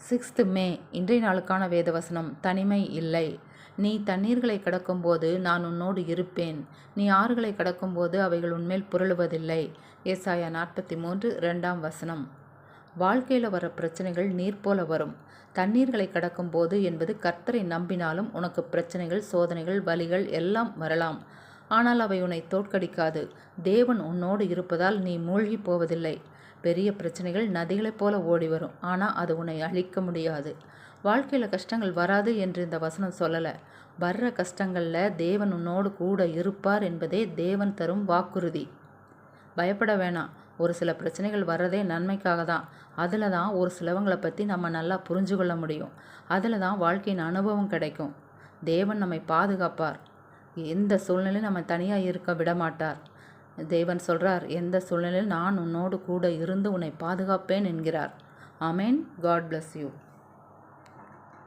6th மே இன்றைய நாளுக்கான வேதவசனம். தனிமை இல்லை. நீ தண்ணீர்களை கடக்கும்போது நான் உன்னோடு இருப்பேன். நீ ஆறுகளை கடக்கும்போது அவைகள் உன்மேல் புரளுவதில்லை. ஏசாயா 43 2ஆம் வசனம். வாழ்க்கையில் வர பிரச்சனைகள் நீர் போல வரும். தண்ணீர்களை கடக்கும்போது என்பது கர்த்தரை நம்பினாலும் உனக்கு பிரச்சனைகள், சோதனைகள், வலிகள் எல்லாம் வரலாம். ஆனால் அவை உன்னை தோற்கடிக்காது. தேவன் உன்னோடு இருப்பதால் நீ மூழ்கி போவதில்லை. பெரிய பிரச்சனைகள் நதிகளைப் போல ஓடி வரும், ஆனால் அது உன்னை அழிக்க முடியாது. வாழ்க்கையில் கஷ்டங்கள் வராது என்று இந்த வசனம் சொல்லலை. வர்ற கஷ்டங்களில் தேவன் உன்னோடு கூட இருப்பார் என்பதே தேவன் தரும் வாக்குறுதி. பயப்பட வேணாம். ஒரு சில பிரச்சனைகள் வர்றதே நன்மைக்காக தான். அதில் தான் ஒரு சிலவங்களை பற்றி நம்ம நல்லா புரிஞ்சு கொள்ள முடியும். அதில் தான் வாழ்க்கையின் அனுபவம் கிடைக்கும். தேவன் நம்மை பாதுகாப்பார். எந்த சூழ்நிலையும் நம்ம தனியாக இருக்க விட மாட்டார். தேவன் சொல்கிறார், எந்த சூழ்நிலையில் நான் உன்னோடு கூட இருந்து உன்னை பாதுகாப்பேன் என்கிறார். ஆமேன். God bless you.